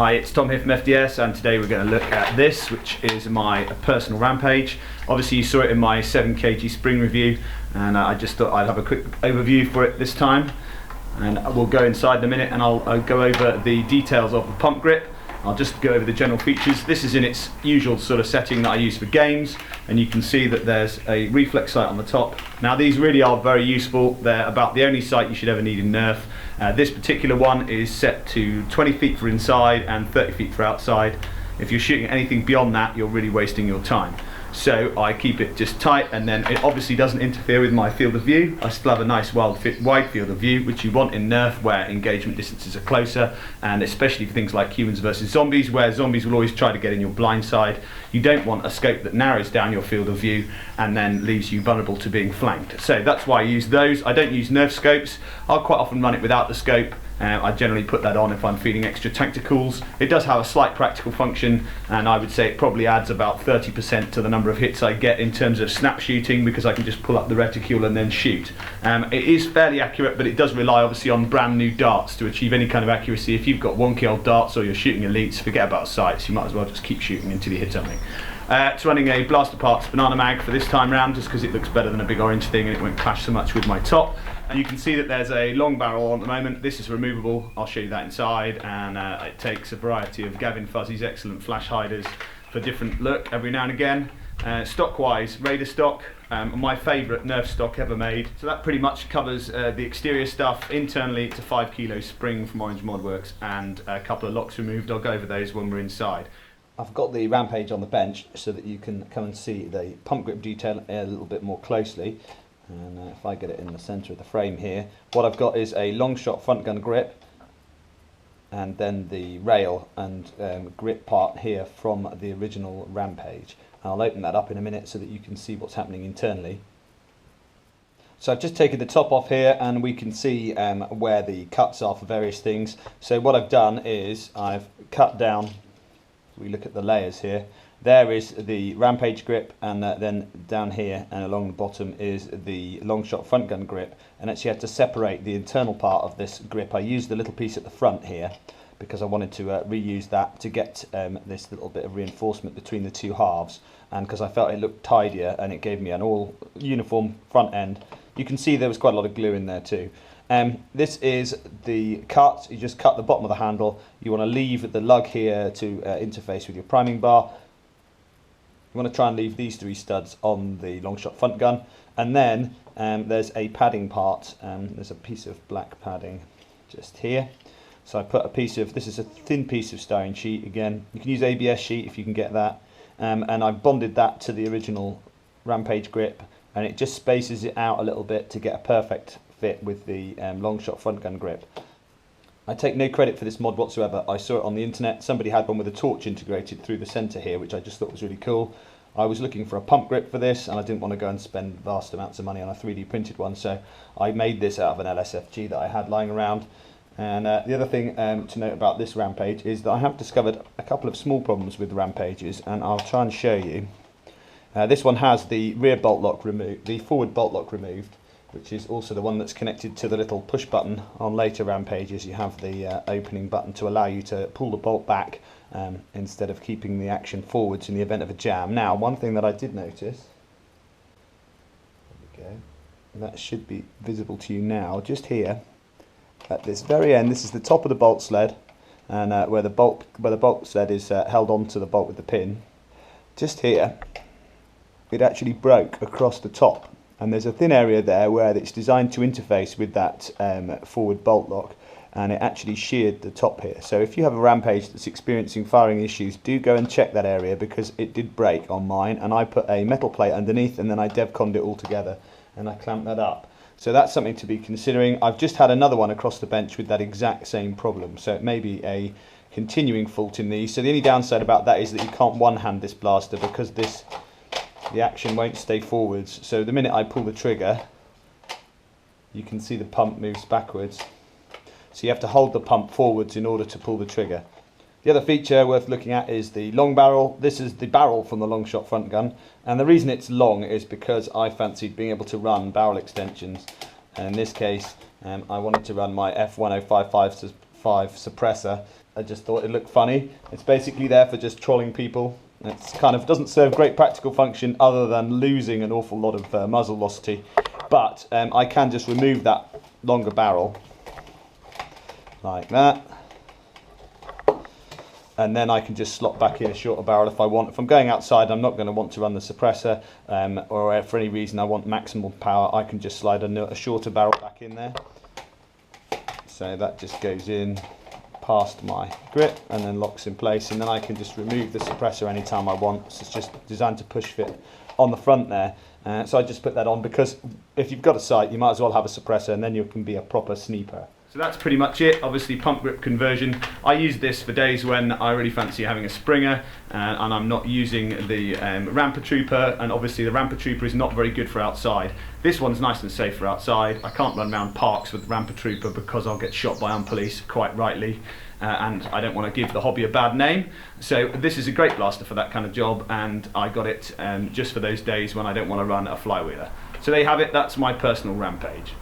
Hi, it's Tom here from FDS, and today we're going to look at this, which is my personal Rampage. Obviously you saw it in my 7 kg spring review, and I just thought I'd have a quick overview for it this time. And we'll go inside in a minute and I'll go over the details of the pump grip. I'll just go over the general features. This is in its usual sort of setting that I use for games, and you can see that there's a reflex sight on the top. Now these really are very useful. They're about the only sight you should ever need in Nerf. This particular one is set to 20 feet for inside and 30 feet for outside. If you're shooting anything beyond that, you're really wasting your time. So I keep it just tight, and then it obviously doesn't interfere with my field of view. I still have a nice wide field of view, which you want in Nerf, where engagement distances are closer, and especially for things like humans versus zombies, where zombies will always try to get in your blind side. You don't want a scope that narrows down your field of view and then leaves you vulnerable to being flanked. So that's why I use those. I don't use Nerf scopes. I'll quite often run it without the scope. I generally put that on if I'm feeling extra tacticals. It does have a slight practical function, and I would say it probably adds about 30% to the number of hits I get in terms of snap shooting, because I can just pull up the reticule and then shoot. It is fairly accurate, but it does rely obviously on brand new darts to achieve any kind of accuracy. If you've got wonky old darts or you're shooting elites, forget about sights. You might as well just keep shooting until you hit something. It's running a Blaster Parts banana mag for this time round, just because it looks better than a big orange thing and it won't clash so much with my top. And you can see that there's a long barrel on at the moment. This is removable. I'll show you that inside, and it takes a variety of Gavin Fuzzy's excellent flash hiders for different look every now and again. Stock wise, Raider stock, my favourite Nerf stock ever made. So that pretty much covers the exterior stuff. Internally it's a 5 kilo spring from Orange Modworks and a couple of locks removed. I'll go over those when we're inside. I've got the Rampage on the bench so that you can come and see the pump grip detail a little bit more closely. And if I get it in the centre of the frame here, what I've got is a long shot front gun grip, and then the rail and grip part here from the original Rampage. I'll open that up in a minute so that you can see what's happening internally. So I've just taken the top off here, and we can see where the cuts are for various things. So what I've done is I've cut down. We look at the layers here. There is the Rampage grip, and then down here and along the bottom is the long shot front gun grip. And actually had to separate the internal part of this grip. I used the little piece at the front here because I wanted to reuse that to get this little bit of reinforcement between the two halves, and because I felt it looked tidier and it gave me an all uniform front end. You can see there was quite a lot of glue in there too. This is the cut. You just cut the bottom of the handle. You want to leave the lug here to interface with your priming bar. You want to try and leave these 3 studs on the long shot front gun, and then there's a padding part. There's a piece of black padding just here. So I put a piece of, this is a thin piece of styrene sheet. Again, you can use ABS sheet if you can get that, and I've bonded that to the original Rampage grip, and it just spaces it out a little bit to get a perfect fit with the long shot front gun grip. I take no credit for this mod whatsoever. I saw it on the internet. Somebody had one with a torch integrated through the centre here, which I just thought was really cool. I was looking for a pump grip for this, and I didn't want to go and spend vast amounts of money on a 3D printed one, so I made this out of an LSFG that I had lying around. And the other thing to note about this Rampage is that I have discovered a couple of small problems with the Rampages, and I'll try and show you. This one has the rear bolt lock removed, the forward bolt lock removed, which is also the one that's connected to the little push button. On later Rampages you have the opening button to allow you to pull the bolt back instead of keeping the action forwards in the event of a jam. Now, one thing that I did notice, there we go, and that should be visible to you now, just here at this very end. This is the top of the bolt sled, and where the bolt sled is held onto the bolt with the pin. Just here, it actually broke across the top. And there's a thin area there where it's designed to interface with that forward bolt lock, and it actually sheared the top here. So if you have a Rampage that's experiencing firing issues, do go and check that area, because it did break on mine, and I put a metal plate underneath, and then I devconned it all together and I clamped that up. So that's something to be considering. I've just had another one across the bench with that exact same problem, so it may be a continuing fault in these. So the only downside about that is that you can't one-hand this blaster, because the action won't stay forwards. So the minute I pull the trigger, you can see the pump moves backwards. So you have to hold the pump forwards in order to pull the trigger. The other feature worth looking at is the long barrel. This is the barrel from the long shot front gun, and the reason it's long is because I fancied being able to run barrel extensions, and in this case I wanted to run my F1055 5 suppressor. I just thought it looked funny. It's basically there for just trolling people. It's kind of doesn't serve great practical function other than losing an awful lot of muzzle velocity. But I can just remove that longer barrel like that. And then I can just slot back in a shorter barrel if I want. If I'm going outside, I'm not going to want to run the suppressor, or if for any reason I want maximal power, I can just slide a shorter barrel back in there. So that just goes in past my grip and then locks in place, and then I can just remove the suppressor anytime I want. So it's just designed to push fit on the front there. So I just put that on because if you've got a sight, you might as well have a suppressor, and then you can be a proper sniper. So that's pretty much it. Obviously, pump grip conversion. I use this for days when I really fancy having a Springer and I'm not using the Rampage Trooper, and obviously the Rampage Trooper is not very good for outside. This one's nice and safe for outside. I can't run around parks with the Rampage Trooper because I'll get shot by police, quite rightly, and I don't want to give the hobby a bad name. So this is a great blaster for that kind of job, and I got it just for those days when I don't want to run a flywheeler. So there you have it, that's my personal Rampage.